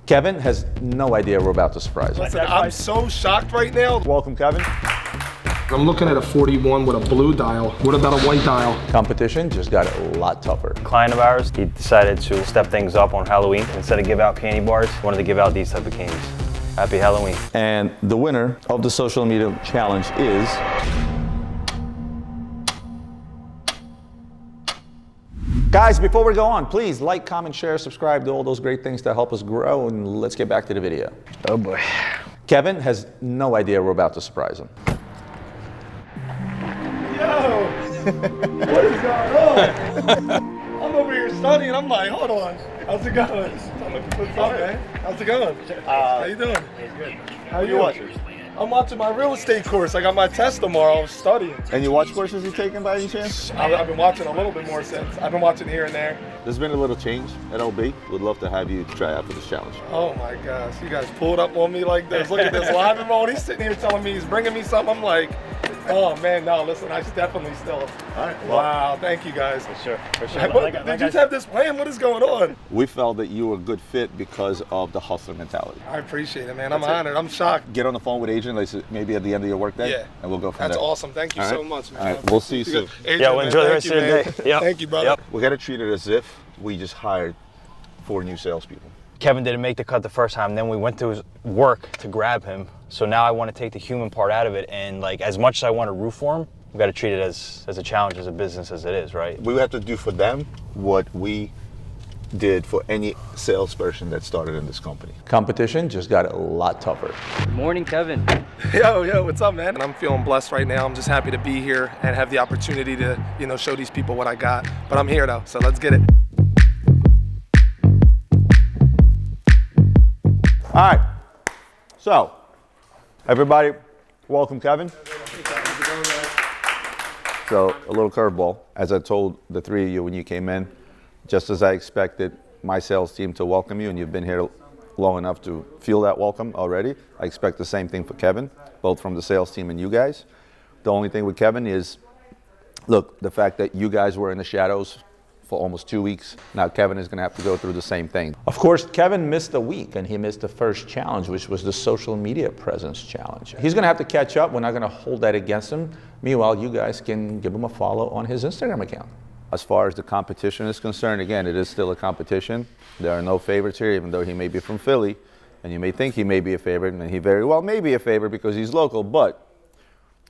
Kevin has no idea we're about to surprise him. Listen, I'm so shocked right now. Welcome, Kevin. I'm looking at a 41 with a blue dial. What about a white dial? Competition just got a lot tougher. A client of ours, he decided to step things up on Halloween. Instead of give out candy bars, he wanted to give out these type of candies. Happy Halloween. And the winner of the social media challenge is... Guys, before we go on, please like, comment, share, subscribe, do all those great things to help us grow, and let's get back to the video. Oh boy. Kevin has no idea we're about to surprise him. Yo! What is going on? I'm over here studying. I'm like, hold on. How's it going? What's up, man? How's it going? How you doing? Good. How you watching? I'm watching my real estate course. I got my test tomorrow. I'm studying. And you watch courses you're taking by any chance? I've been watching a little bit more since. I've been watching here and there. There's been a little change at LB. Would love to have you try out for this challenge. Oh my gosh, you guys pulled up on me like this. Look at this live and roll. He's sitting here telling me he's bringing me something. I'm like, oh man, no, listen, I definitely still. All right. Well, wow, thank you guys. For sure. Did you have this plan? What is going on? we felt that you were a good fit because of the hustler mentality. I appreciate it, man. I'm honored. I'm shocked. Get on the phone with Adrian, like maybe at the end of your workday, Yeah. and we'll go from That's there. awesome. Thank you All right. so much, man. All right, we'll see you soon. Adrian, Yeah, well, man, enjoy the thank rest you, of your man. day. Yep. Thank you, brother. Yep. We got to treat it as if we just hired 4 new salespeople. Kevin didn't make the cut the first time, then we went to his work to grab him. So now I want to take the human part out of it, and like as much as I want to root for him, we got to treat it as a challenge, as a business as it is, right? We have to do for them what we did for any salesperson that started in this company. Competition just got a lot tougher. Good morning, Kevin. Yo, what's up, man? I'm feeling blessed right now. I'm just happy to be here and have the opportunity to, show these people what I got. But I'm here though, so let's get it. All right, so everybody, welcome Kevin. So a little curveball, as I told the 3 of you when you came in, just as I expected my sales team to welcome you, and you've been here long enough to feel that welcome already, I expect the same thing for Kevin, both from the sales team and you guys. The only thing with Kevin is, look, the fact that you guys were in the shadows for almost 2 weeks. Now Kevin is going to have to go through the same thing. Of course, Kevin missed a week, and he missed the first challenge, which was the social media presence challenge. He's going to have to catch up. We're not going to hold that against him. Meanwhile, you guys can give him a follow on his Instagram account. As far as the competition is concerned, again, it is still a competition. There are no favorites here, even though he may be from Philly, and you may think he may be a favorite, and he very well may be a favorite because he's local, but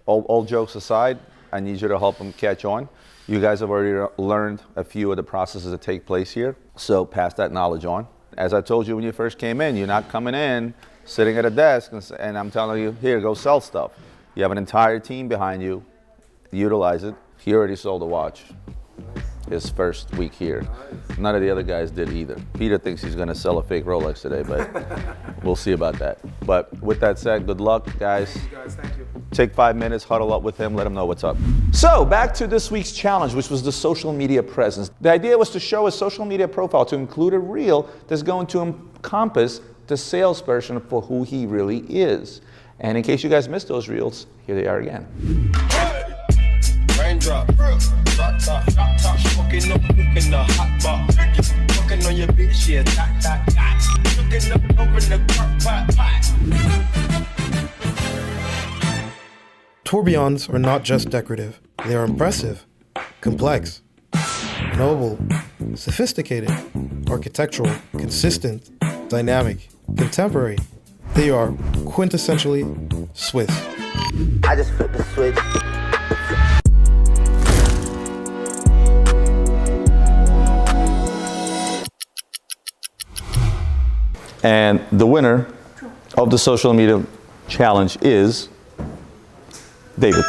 all jokes aside, I need you to help him catch on. You guys have already learned a few of the processes that take place here, so pass that knowledge on. As I told you when you first came in, you're not coming in, sitting at a desk, and I'm telling you, here, go sell stuff. You have an entire team behind you. Utilize it. He already sold a watch his first week here. None of the other guys did either. Peter thinks he's going to sell a fake Rolex today, but we'll see about that. But with that said, good luck, guys. Thank you. Take 5 minutes, huddle up with him, let him know what's up. So back to this week's challenge, which was the social media presence. The idea was to show a social media profile to include a reel that's going to encompass the salesperson for who he really is. And in case you guys missed those reels, here they are again. Raindrop, drop top, smoking up in the hot box, fucking on your bitch, yeah, looking up over the pot. Tourbillons are not just decorative. They are impressive, complex, noble, sophisticated, architectural, consistent, dynamic, contemporary. They are quintessentially Swiss. I just flipped the switch. And the winner of the social media challenge is David.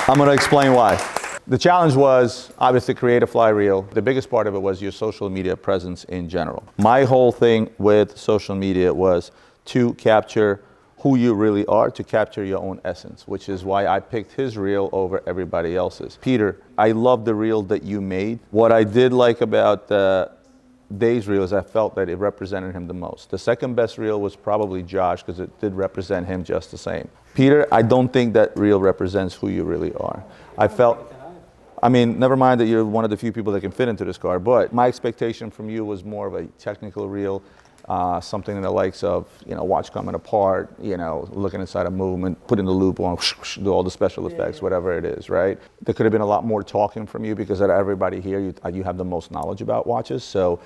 I'm going to explain why. The challenge was obviously create a fly reel. The biggest part of it was your social media presence in general. My whole thing with social media was to capture who you really are, to capture your own essence, which is why I picked his reel over everybody else's. Peter, I love the reel that you made. What I did like about Dave's reel is I felt that it represented him the most. The second best reel was probably Josh because it did represent him just the same. Peter, I don't think that reel represents who you really are. I felt I mean, never mind that you're one of the few people that can fit into this car, but my expectation from you was more of a technical reel, something in the likes of, watch coming apart, looking inside a movement, putting the loop on, do all the special effects, whatever it is, right? There could have been a lot more talking from you because out of everybody here, you have the most knowledge about watches. So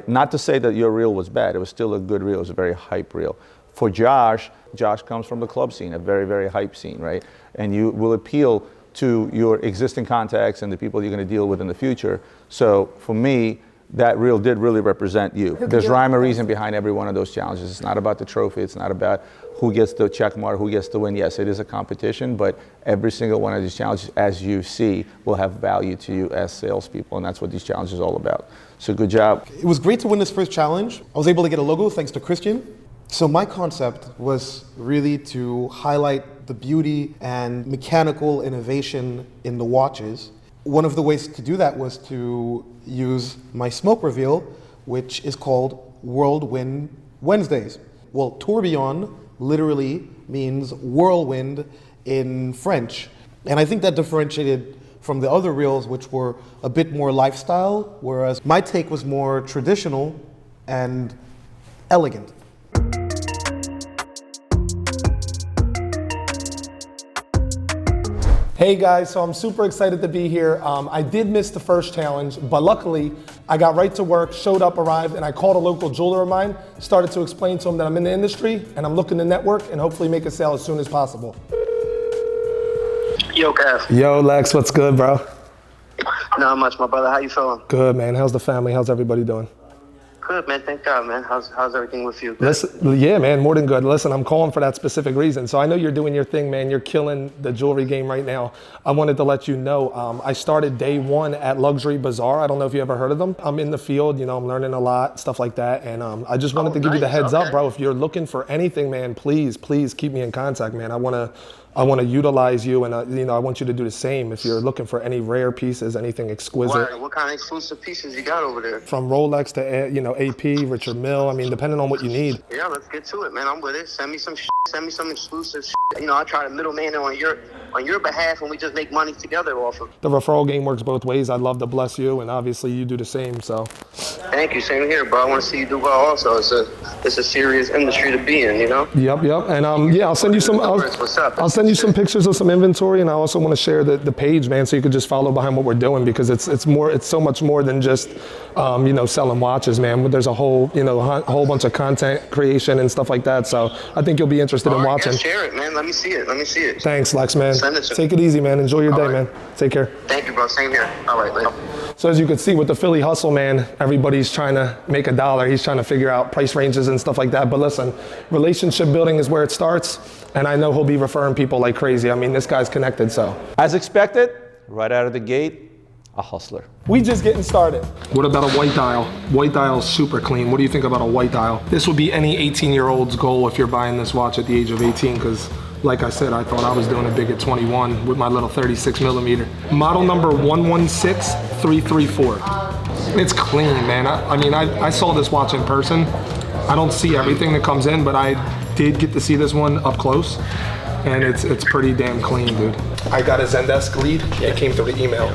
not to say that your reel was bad, it was still a good reel, it was a very hype reel. For Josh comes from the club scene, a very, very hype scene, right? And you will appeal to your existing contacts and the people you're going to deal with in the future. So for me, that reel did really represent you. There's rhyme or reason behind every one of those challenges. It's not about the trophy. It's not about who gets the check mark, who gets the win. Yes, it is a competition, but every single one of these challenges, as you see, will have value to you as salespeople, and that's what these challenges are all about. So good job. It was great to win this first challenge. I was able to get a logo thanks to Christian. So my concept was really to highlight the beauty and mechanical innovation in the watches. One of the ways to do that was to use my smoke reveal, which is called Whirlwind Wednesdays. Well, tourbillon literally means whirlwind in French. And I think that differentiated from the other reels, which were a bit more lifestyle, whereas my take was more traditional and elegant. Hey guys, so I'm super excited to be here. I did miss the first challenge, but luckily I got right to work, showed up, arrived, and I called a local jeweler of mine, started to explain to him that I'm in the industry and I'm looking to network and hopefully make a sale as soon as possible. Yo, Kev. Yo, Lex, what's good, bro? Not much, my brother. How you feeling? Good, man. How's the family? How's everybody doing? Good, man. Thank God, man. How's everything with you? Listen, yeah, man, more than good. Listen, I'm calling for that specific reason. So I know you're doing your thing, man. You're killing the jewelry game right now. I wanted to let you know, I started day one at Luxury Bazaar. I don't know if you ever heard of them. I'm in the field, I'm learning a lot, stuff like that. And I just wanted to give you the heads up, bro. If you're looking for anything, man, please keep me in contact, man. I want to utilize you, and I want you to do the same. If you're looking for any rare pieces, anything exquisite. What kind of exclusive pieces you got over there? From Rolex to AP, Richard Mille. I mean, depending on what you need. Yeah, let's get to it, man. I'm with it. Send me some send me some exclusive I try to middleman on your behalf, and we just make money together off of. The referral game works both ways. I'd love to bless you, and obviously you do the same. So. Thank you. Same here, bro. I want to see you do well. Also, it's a serious industry to be in, Yep. And I'll send you some. I'll send you some pictures of some inventory, and I also want to share the page, man, so you could just follow behind what we're doing, because it's so much more than just selling watches, man. There's a whole whole bunch of content creation and stuff like that. So I think you'll be interested in watching. Yeah, share it, man. Let me see it. Thanks, Lex, man. Send it to Take it easy, man. Enjoy your day, man. Take care. Thank you, bro. Same here. All right, later. So as you can see with the Philly hustle, man, everybody's trying to make a dollar. He's trying to figure out price ranges and stuff like that. But listen, relationship building is where it starts. And I know he'll be referring people like crazy. I mean, this guy's connected, so. As expected, right out of the gate, a hustler. We just getting started. What about a white dial? White dial's super clean. What do you think about a white dial? This would be any 18-year-old's goal if you're buying this watch at the age of 18, because like I said, I thought I was doing it big at 21 with my little 36mm. Model number 116334. It's clean, man. I saw this watch in person. I don't see everything that comes in, but I did get to see this one up close, and it's pretty damn clean, dude. I got a Zendesk lead. It came through the email.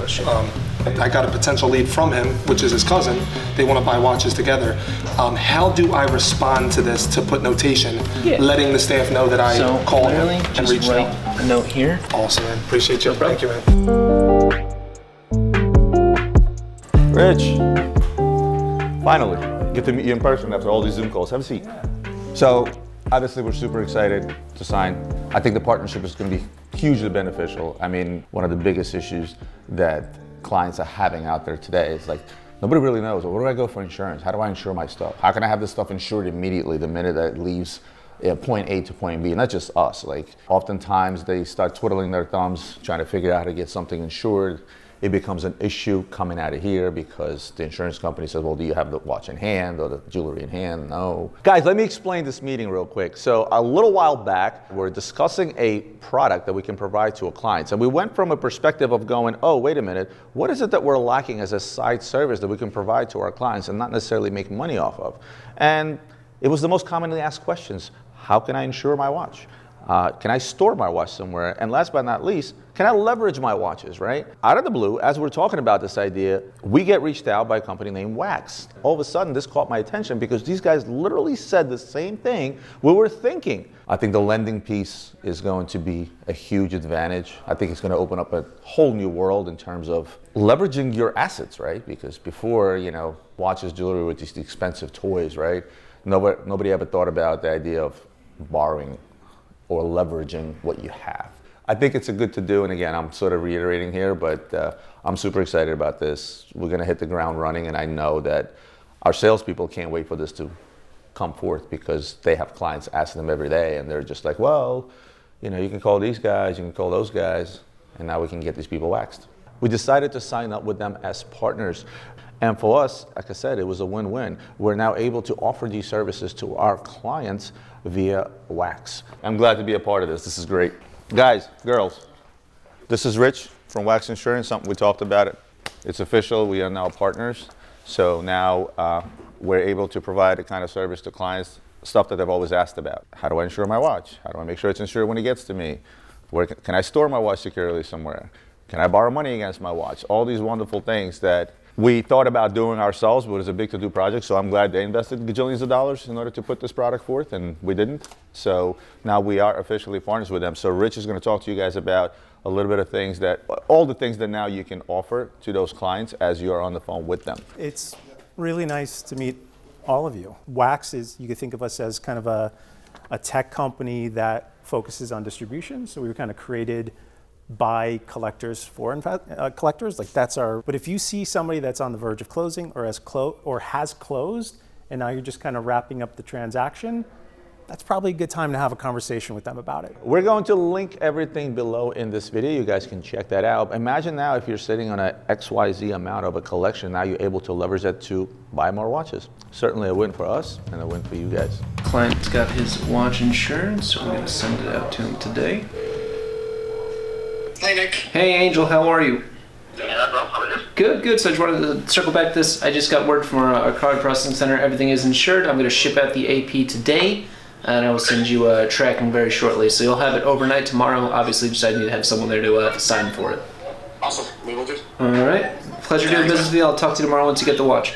I got a potential lead from him, which is his cousin. They want to buy watches together. How do I respond to this to put notation, letting the staff know that I called him and reached out? A note here. Awesome, man. Appreciate you. Thank you, man. Rich, finally, get to meet you in person after all these Zoom calls. Have a seat. So, obviously, we're super excited to sign. I think the partnership is going to be hugely beneficial. I mean, one of the biggest issues that clients are having out there today is like, nobody really knows, well, where do I go for insurance? How do I insure my stuff? How can I have this stuff insured immediately the minute that it leaves point A to point B? And not just us, like oftentimes they start twiddling their thumbs trying to figure out how to get something insured. It becomes an issue coming out of here because the insurance company says, well, do you have the watch in hand or the jewelry in hand? No. Guys, let me explain this meeting real quick. So a little while back, we're discussing a product that we can provide to a client. And we went from a perspective of going, oh, wait a minute, what is it that we're lacking as a side service that we can provide to our clients and not necessarily make money off of? And it was the most commonly asked questions. How can I insure my watch? Can I store my watch somewhere? And last but not least, can I leverage my watches, right? Out of the blue, as we're talking about this idea, we get reached out by a company named Wax. All of a sudden, this caught my attention because these guys literally said the same thing we were thinking. I think the lending piece is going to be a huge advantage. I think it's going to open up a whole new world in terms of leveraging your assets, right? Because before, you know, watches, jewelry were just expensive toys, right? Nobody ever thought about the idea of borrowing or leveraging what you have. I think it's a good to do, and again, I'm sort of reiterating here, but I'm super excited about this. We're gonna hit the ground running, and I know that our salespeople can't wait for this to come forth because they have clients asking them every day, and they're just like, well, you know, you can call these guys, you can call those guys, and now we can get these people waxed. We decided to sign up with them as partners. And for us, like I said, it was a win-win. We're now able to offer these services to our clients via Wax. I'm glad to be a part of this. This is great. Guys, girls, this is Rich from Wax Insurance, something we talked about it. It's official, we are now partners. So now we're able to provide the kind of service to clients, stuff that they've always asked about. How do I insure my watch? How do I make sure it's insured when it gets to me? Where can I store my watch securely somewhere? Can I borrow money against my watch? All these wonderful things that we thought about doing ourselves, but it was a big to-do project, so I'm glad they invested gajillions of dollars in order to put this product forth, and we didn't. So now we are officially partners with them. So Rich is going to talk to you guys about a little bit of things that, all the things that now you can offer to those clients as you are on the phone with them. It's really nice to meet all of you. Wax is, you could think of us as kind of a tech company that focuses on distribution. So we were kind of created by collectors for collectors, like that's our, but if you see somebody that's on the verge of closing or has closed, and now you're just kind of wrapping up the transaction, that's probably a good time to have a conversation with them about it. We're going to link everything below in this video. You guys can check that out. Imagine now if you're sitting on an XYZ amount of a collection, now you're able to leverage that to buy more watches. Certainly a win for us and a win for you guys. Client's got his watch insurance, so we're going to send it out to him today. Hey, Nick. Hey, Angel, how are you? Yeah, bro. How are you? Good, good. So I just wanted to circle back to this. I just got word from our card processing center. Everything is insured. I'm going to ship out the AP today, and I will send you tracking very shortly. So you'll have it overnight tomorrow. Obviously, just I need to have someone there to sign for it. Awesome. We will do. All right. Pleasure doing business with you. I'll talk to you tomorrow once you get the watch.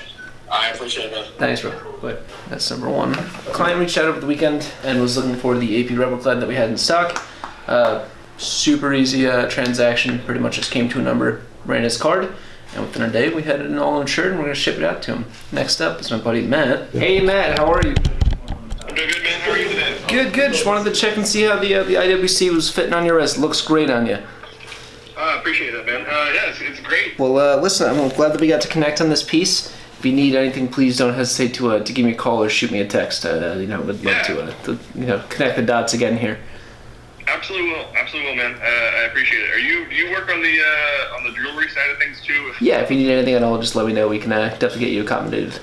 I appreciate it, man. Thanks, bro. Bye. That's number one. Client reached out over the weekend and was looking for the AP Rebel Clad that we had in stock. Super easy transaction, pretty much just came to a number, ran his card, and within a day we had it all insured and we're going to ship it out to him. Next up is my buddy Matt. Hey Matt, how are you? I'm doing good, man. How are you today? Good, good. Just wanted to check and see how the IWC was fitting on your wrist. Looks great on you. Appreciate that, man. Yeah, it's great. Well, listen, I'm glad that we got to connect on this piece. If you need anything, please don't hesitate to give me a call or shoot me a text. Would love to connect the dots again here. Absolutely will, man. I appreciate it. Do you work on the jewelry side of things too? Yeah, if you need anything at all, just let me know. We can definitely get you accommodated.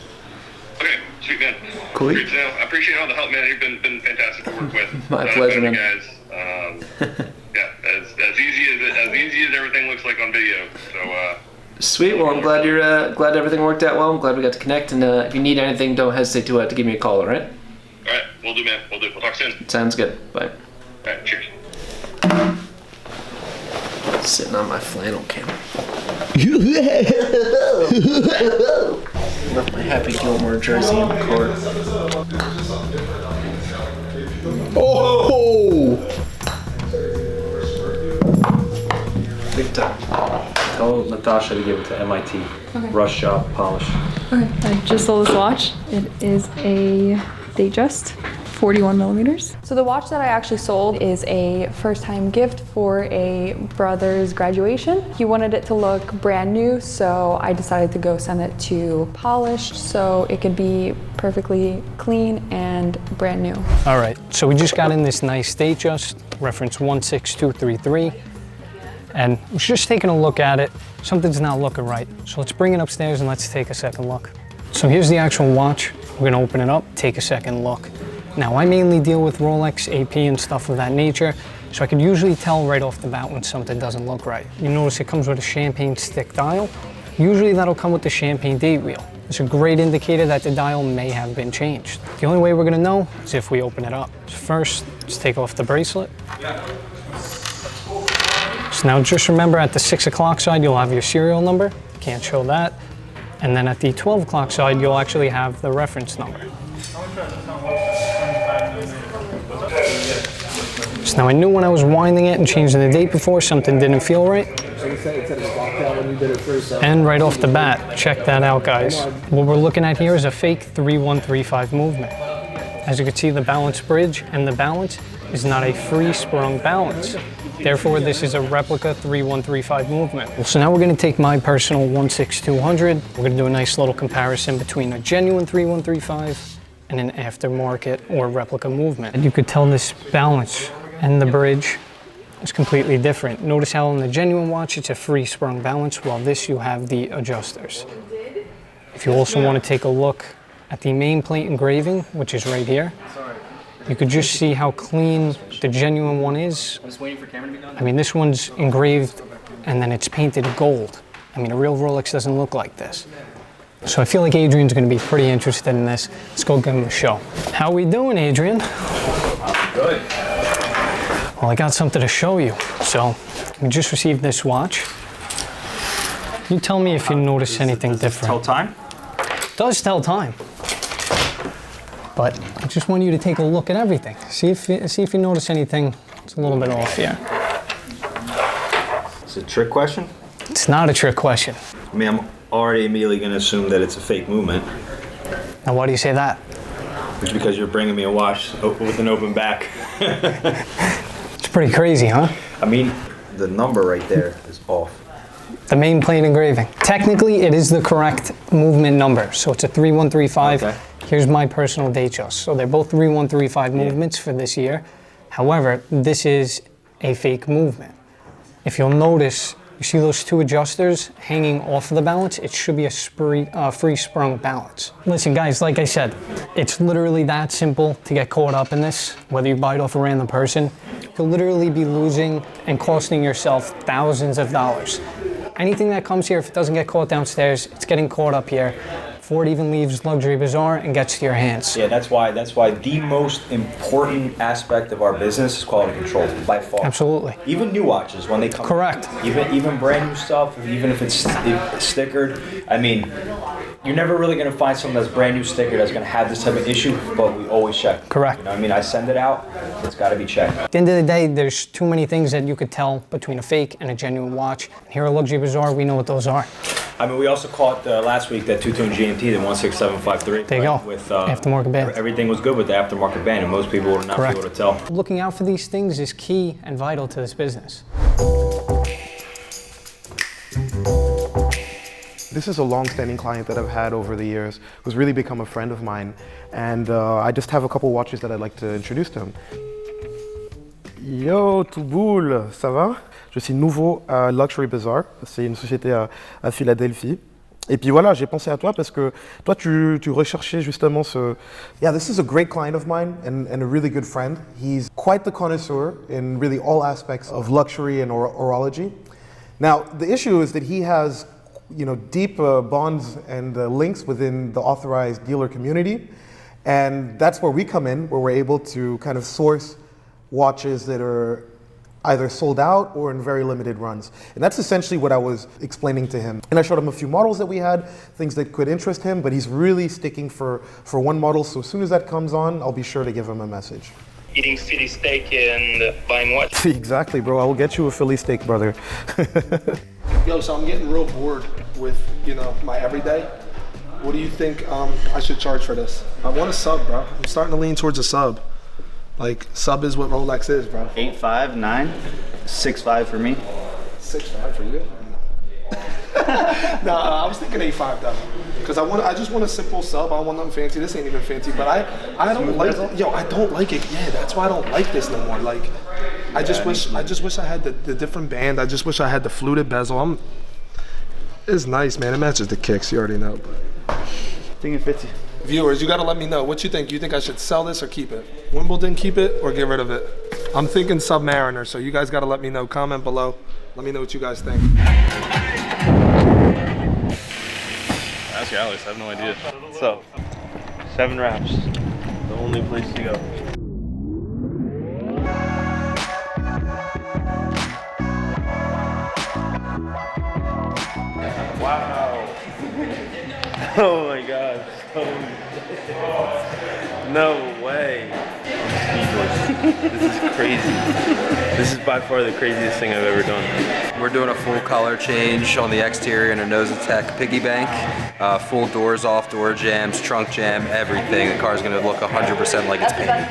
Okay, sweet, man. Cool. Great to know. I appreciate all the help, man. You've been fantastic to work with. My pleasure, man. You guys. Yeah, as easy as everything looks like on video. So. Sweet. Well, I'm glad glad everything worked out well. I'm glad we got to connect. And if you need anything, don't hesitate to give me a call. All right. All right, we'll do, man. We'll do. We'll talk soon. Sounds good. Bye. All right. Cheers. Sitting on my flannel camera. Left my Happy Gilmore jersey in the car. Oh! Big time. Tell Natasha to give it to MIT. Okay. Rush job, polish. Okay, I just sold this watch. It is a Datejust, 41 millimeters. So the watch that I actually sold is a first-time gift for a brother's graduation. He wanted it to look brand new, so I decided to go send it to polished so it could be perfectly clean and brand new. All right, so we just got in this nice Datejust, reference 16233. And I was just taking a look at it. Something's not looking right. So let's bring it upstairs and let's take a second look. So here's the actual watch. We're gonna open it up, take a second look. Now I mainly deal with Rolex, AP and stuff of that nature, so I can usually tell right off the bat when something doesn't look right. You notice it comes with a champagne stick dial. Usually that'll come with the champagne date wheel. It's a great indicator that the dial may have been changed. The only way we're gonna know is if we open it up. So first, let's take off the bracelet. So now just remember at the 6 o'clock side, you'll have your serial number. Can't show that. And then at the 12 o'clock side, you'll actually have the reference number. So now I knew when I was winding it and changing the date before, something didn't feel right. And right off the bat, check that out, guys. What we're looking at here is a fake 3135 movement. As you can see, the balance bridge and the balance is not a free sprung balance. Therefore, this is a replica 3135 movement. So now we're gonna take my personal 16200. We're gonna do a nice little comparison between a genuine 3135 and an aftermarket or replica movement. And you could tell this balance and the bridge is completely different. Notice how in the genuine watch, it's a free sprung balance, while this you have the adjusters. If you also want to take a look at the main plate engraving, which is right here, you could just see how clean the genuine one is. I mean, this one's engraved and then it's painted gold. I mean, a real Rolex doesn't look like this. So I feel like Adrian's gonna be pretty interested in this. Let's go give him a show. How we doing, Adrian? Good. Well, I got something to show you. So we just received this watch. You tell me if you notice anything different. Tell time? It does tell time. But I just want you to take a look at everything. See if you notice anything that's a little bit off here. Is it a trick question? It's not a trick question. I mean, I'm already immediately going to assume that it's a fake movement. Now, why do you say that? It's because you're bringing me a watch with an open back. It's pretty crazy, huh? I mean, the number right there is off. The main plate engraving. Technically, it is the correct movement number. So it's a 3135. Okay. Here's my personal date just. So they're both 3135 movements for this year. However, this is a fake movement. If you'll notice, you see those two adjusters hanging off of the balance? It should be a free sprung balance. Listen, guys, like I said, it's literally that simple to get caught up in this. Whether you buy it off a random person, you'll literally be losing and costing yourself thousands of dollars. Anything that comes here, if it doesn't get caught downstairs, it's getting caught up here before it even leaves Luxury Bazaar and gets to your hands. Yeah, that's why the most important aspect of our business is quality control, by far. Absolutely. Even new watches, when they come. Correct. Even brand new stuff, even if it's stickered. I mean, you're never really going to find something that's brand new stickered that's going to have this type of issue, but we always check. Correct. You know what I mean? I send it out, it's got to be checked. At the end of the day, there's too many things that you could tell between a fake and a genuine watch. And here at Luxury Bazaar, we know what those are. I mean, we also caught last week that two-tone GMT, the 16753. There you go. With aftermarket band. Everything was good with the aftermarket band, and most people would not be able to tell. Looking out for these things is key and vital to this business. This is a long-standing client that I've had over the years, who's really become a friend of mine, and I just have a couple watches that I'd like to introduce to him. Yo, tout boule, ça va? Je suis nouveau à Luxury Bazaar, c'est une société à Philadelphie. Et puis voilà, j'ai pensé à toi parce que toi, tu recherchais justement ce... Yeah, this is a great client of mine and a really good friend. He's quite the connoisseur in really all aspects of luxury and horology. Now, the issue is that he has deep bonds and links within the authorized dealer community. And that's where we come in, where we're able to kind of source watches that are either sold out or in very limited runs. And that's essentially what I was explaining to him. And I showed him a few models that we had, things that could interest him, but he's really sticking for one model. So as soon as that comes on, I'll be sure to give him a message. Eating Philly steak and buying what? Exactly, bro. I will get you a Philly steak, brother. Yo, so I'm getting real bored with, my everyday. What do you think I should charge for this? I want a sub, bro. I'm starting to lean towards a sub. Like, sub is what Rolex is, bro. 8.5, 9, 6.5 for me. 6.5 for you? Nah, I was thinking 8.5 though. Because I just want a simple sub. I don't want nothing fancy. This ain't even fancy, but I don't like it. Yo, I don't like it. Yeah, that's why I don't like this no more. Like, I just wish I had the different band. I just wish I had the fluted bezel. It's nice, man. It matches the kicks. You already know. I think it fits you. Viewers, you gotta let me know. What you think? You think I should sell this or keep it? Wimbledon, keep it or get rid of it? I'm thinking Submariner, so you guys gotta let me know. Comment below. Let me know what you guys think. That's ask you, Alex. I have no idea. What's up? 7 wraps. The only place to go. Wow. Oh my God. No way. This is crazy. This is by far the craziest thing I've ever done. We're doing a full color change on the exterior in a 𝗃𝗍𝗃 Piggybank. Full doors off, door jams, trunk jam, everything. The car's gonna look 100% like it's painted.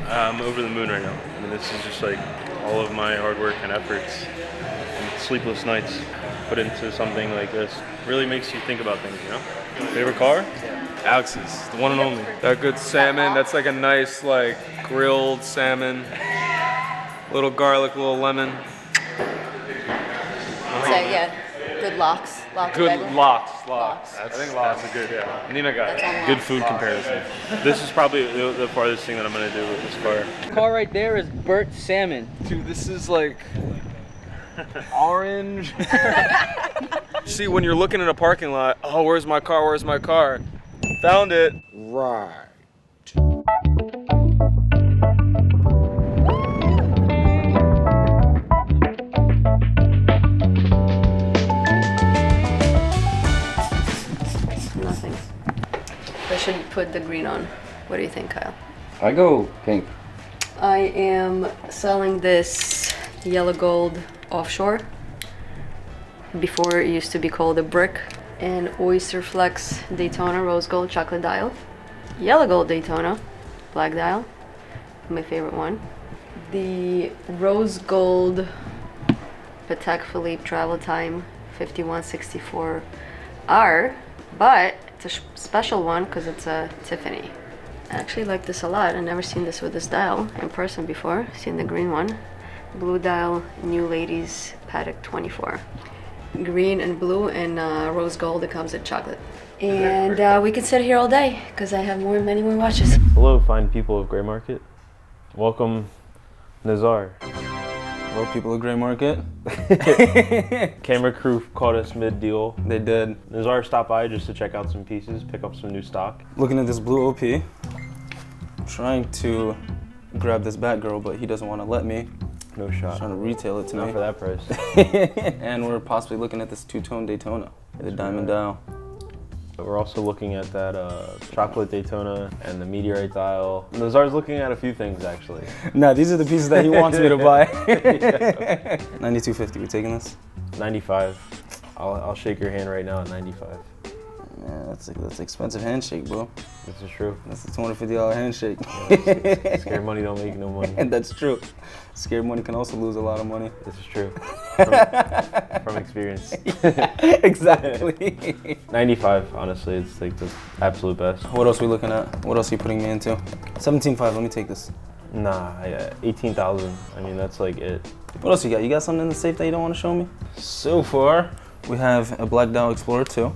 I'm over the moon right now. I mean, this is just like all of my hard work and efforts and sleepless nights put into something like this. Really makes you think about things, you know? Favorite car? Alex's, the one and only. That good salmon, that's like a nice like grilled salmon. Little garlic, little lemon. So yeah, good locks. Good locks. I think that's a good, yeah. Nina got it. Good food comparison. This is probably the farthest thing that I'm gonna do with this car. The car right there is burnt salmon. Dude, this is like orange. See, when you're looking in a parking lot, oh, where's my car? Where's my car? Found it. Right. Nothing. I should put the green on. What do you think, Kyle? I go pink. I am selling this yellow gold offshore. Before it used to be called a brick. And Oyster Flex Daytona Rose Gold Chocolate Dial. Yellow Gold Daytona Black Dial. My favorite one. The Rose Gold Patek Philippe Travel Time 5164R. But it's a special one because it's a Tiffany. I actually like this a lot. I've never seen this with this dial in person before. Seen the green one. Blue dial, New Ladies Patek 24. Green and blue and rose gold. It comes in chocolate. And we can sit here all day because I have many more watches. Hello, fine people of Gray Market. Welcome, Nazar. Hello, people of Gray Market. Camera crew caught us mid-deal. They did. Nazar stopped by just to check out some pieces, pick up some new stock. Looking at this blue OP. I'm trying to grab this Batgirl, but he doesn't want to let me. No shot. Trying to retail it to me. Not for that price. And we're possibly looking at this two-tone Daytona, the diamond dial. But we're also looking at that chocolate Daytona and the meteorite dial. Nazar's looking at a few things actually. Nah, these are the pieces that he wants me to buy. Yeah. 92.50, we taking this? 95. I'll shake your hand right now at 95. Yeah, that's an expensive handshake, bro. This is true. That's a $250 handshake. Yeah, scared money don't make no money. And that's true. Scared money can also lose a lot of money. This is true. From experience. Exactly. 95, honestly, it's like the absolute best. What else are we looking at? What else are you putting me into? 17.5, let me take this. Nah, 18,000. I mean, that's like it. What else you got? You got something in the safe that you don't want to show me? So far, we have a Black Dial Explorer 2.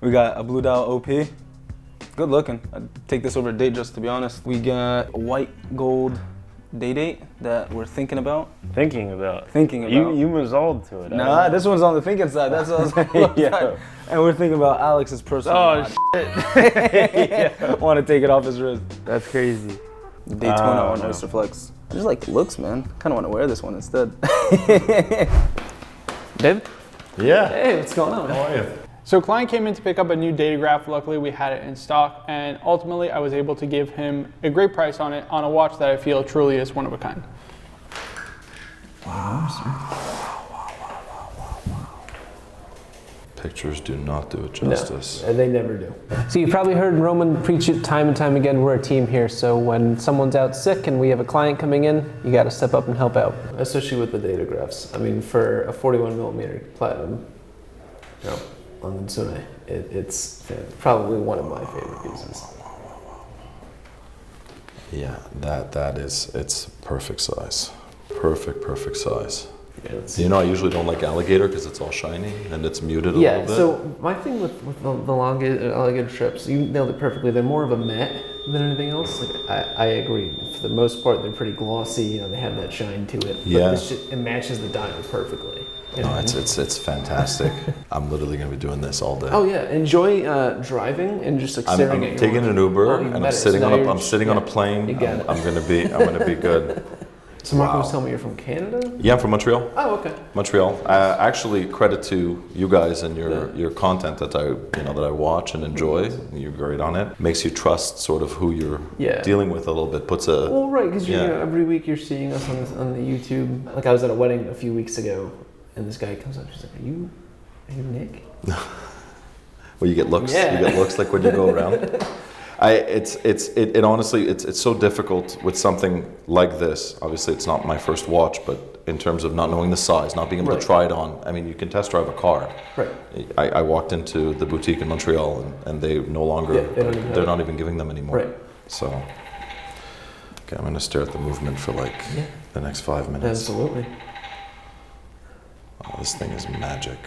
We got a Blue Dial OP. Good looking. I'd take this over a Datejust, to be honest. We got a white gold Day-Date that we're thinking about. Thinking about? You mazzled to it. Nah, this one's on the thinking side. That's what I was like, yeah. And we're thinking about Alex's personal. Oh, shit. Yeah. Want to take it off his wrist. That's crazy. The Daytona on Oyster Flex. I just like the looks, man. Kind of want to wear this one instead. David? Yeah. Hey, what's going on? How are you? So a client came in to pick up a new Datograph. Luckily, we had it in stock, and ultimately, I was able to give him a great price on it, on a watch that I feel truly is one of a kind. Wow. Pictures do not do it justice. No, they never do. So you've probably heard Roman preach it time and time again. We're a team here, so when someone's out sick and we have a client coming in, you got to step up and help out. Especially with the Datagraphs. I mean, for a 41mm platinum, you know, on the 𝗃𝗍𝗃, it's probably one of my favorite pieces. Yeah, that is, it's perfect size. Perfect size. You know, I usually don't like alligator because it's all shiny and it's muted a little bit. So my thing with the alligator strips, you nailed it perfectly. They're more of a matte than anything else. Like I agree. For the most part, they're pretty glossy. You know, they have that shine to it. But Yeah. it matches the dial perfectly. You know No, what I mean? it's fantastic. I'm literally going to be doing this all day. Oh yeah, enjoy driving and just like staring at I'm your taking watch. an Uber Oh, even and I'm better. sitting So on now a you're I'm sitting on a yeah, plane. you get it. I'm gonna be good. So Marco Wow. was telling me you're from Canada? Yeah, I'm from Montreal. Oh, okay. Montreal. Actually, credit to you guys and your content that I watch and enjoy. You're great on it. Makes you trust sort of who you're dealing with a little bit. Puts a Well, right, because you know, every week you're seeing us on the YouTube. Like I was at a wedding a few weeks ago, and this guy comes up. She's like, "Are you Nick?" Well, you get looks. Yeah. You get looks like when you go around. It honestly, it's so difficult with something like this. Obviously, it's not my first watch, but in terms of not knowing the size, not being able to try it on. I mean, you can test drive a car. Right. I walked into the boutique in Montreal, and they no longer, they're not even giving them anymore. Right. So, okay, I'm going to stare at the movement for like the next 5 minutes. Absolutely. Oh, this thing is magic.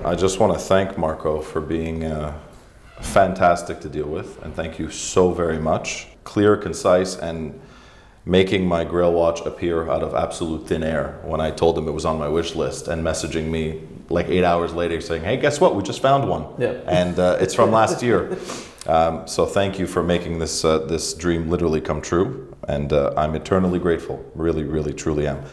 I just want to thank Marco for being fantastic to deal with, and thank you so very much. Clear, concise, and making my Grail watch appear out of absolute thin air when I told him it was on my wish list, and messaging me like 8 hours later saying, "Hey, guess what? We just found one." Yeah. And it's from last year. So thank you for making this dream literally come true, and I'm eternally grateful. Really, really, truly am.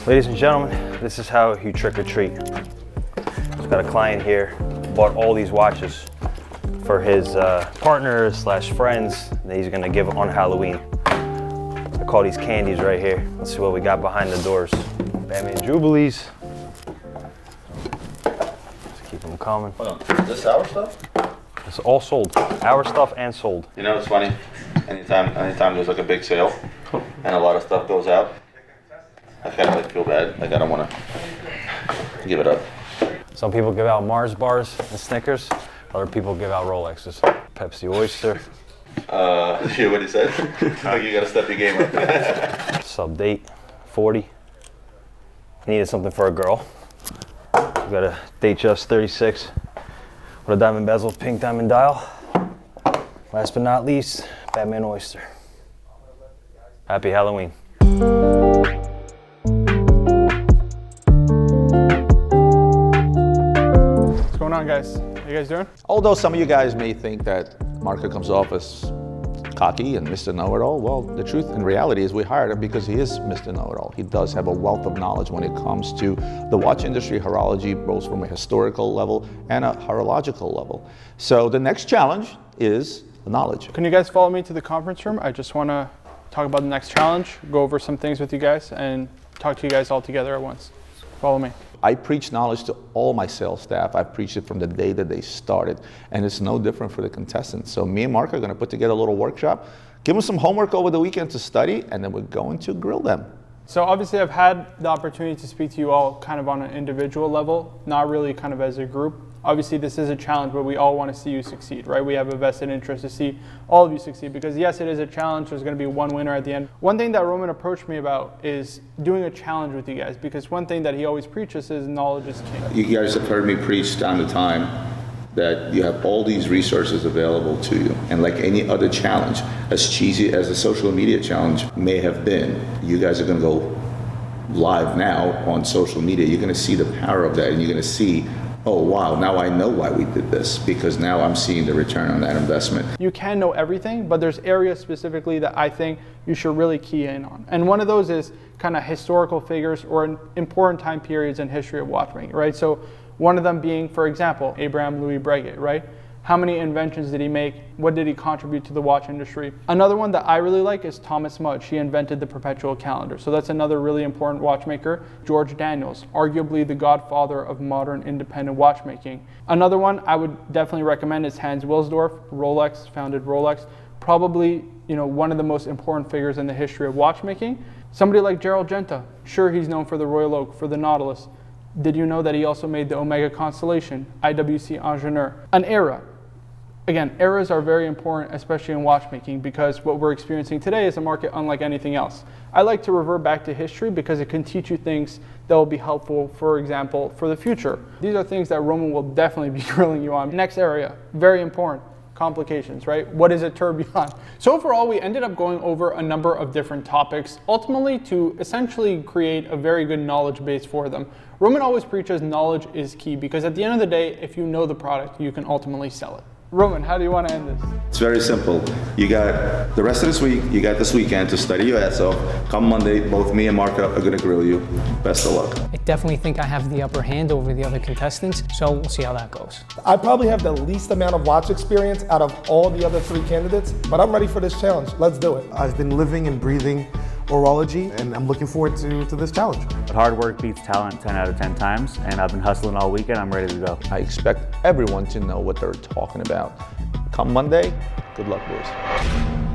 Ladies and gentlemen, this is how you trick or treat. I've got a client here, bought all these watches for his partners / friends that he's gonna give on Halloween. I call these candies right here. Let's see what we got behind the doors. Batman Jubilees. Let's keep them coming. Hold on, is this our stuff? It's all sold. Our stuff and sold. You know, it's funny. Anytime there's like a big sale and a lot of stuff goes out, I kind of like feel bad. Like I don't want to give it up. Some people give out Mars bars and Snickers. Other people give out Rolexes. Pepsi Oyster. You hear what he said? Like you gotta step your game up. Sub date 40. Needed something for a girl. We got a Datejust 36 with a diamond bezel, pink diamond dial. Last but not least, Batman Oyster. Happy Halloween. What's going on, guys? How you guys doing? Although some of you guys may think that Marco comes off as cocky and Mr. Know-It-All, well, the truth and reality is we hired him because he is Mr. Know-It-All. He does have a wealth of knowledge when it comes to the watch industry, horology, both from a historical level and a horological level. So the next challenge is the knowledge. Can you guys follow me to the conference room? I just want to talk about the next challenge, go over some things with you guys, and talk to you guys all together at once. Follow me. I preach knowledge to all my sales staff. I've preached it from the day that they started, and it's no different for the contestants. So me and Mark are going to put together a little workshop, give them some homework over the weekend to study, and then we're going to grill them. So obviously I've had the opportunity to speak to you all kind of on an individual level, not really kind of as a group. Obviously this is a challenge where we all want to see you succeed, right? We have a vested interest to see all of you succeed because yes, it is a challenge. There's going to be one winner at the end. One thing that Roman approached me about is doing a challenge with you guys because one thing that he always preaches is knowledge is king. You guys have heard me preach time to time that you have all these resources available to you. And like any other challenge, as cheesy as the social media challenge may have been, you guys are going to go live now on social media. You're going to see the power of that and you're going to see, oh wow, now I know why we did this because now I'm seeing the return on that investment. You can know everything, but there's areas specifically that I think you should really key in on. And one of those is kind of historical figures or important time periods in history of watchmaking, right? So one of them being, for example, Abraham Louis Breguet, right? How many inventions did he make? What did he contribute to the watch industry? Another one that I really like is Thomas Mudge. He invented the perpetual calendar. So that's another really important watchmaker. George Daniels, arguably the godfather of modern independent watchmaking. Another one I would definitely recommend is Hans Wilsdorf. Rolex, founded Rolex. Probably, one of the most important figures in the history of watchmaking. Somebody like Gerald Genta. Sure, he's known for the Royal Oak, for the Nautilus. Did you know that he also made the Omega Constellation, IWC Ingénieur, an era? Again, eras are very important, especially in watchmaking, because what we're experiencing today is a market unlike anything else. I like to revert back to history because it can teach you things that will be helpful, for example, for the future. These are things that Roman will definitely be grilling you on. Next area, very important, complications, right? What is a tourbillon? So overall, we ended up going over a number of different topics, ultimately to essentially create a very good knowledge base for them. Roman always preaches knowledge is key, because at the end of the day, if you know the product, you can ultimately sell it. Roman, how do you want to end this? It's very simple. You got the rest of this week, you got this weekend to study your ass off. Come Monday, both me and Marco are going to grill you. Best of luck. I definitely think I have the upper hand over the other contestants, so we'll see how that goes. I probably have the least amount of watch experience out of all the other 3 candidates, but I'm ready for this challenge. Let's do it. I've been living and breathing 𝗿𝗏𝗍, and I'm looking forward to this challenge. But hard work beats talent 10 out of 10 times, and I've been hustling all weekend. I'm ready to go. I expect everyone to know what they're talking about. Come Monday, good luck, boys.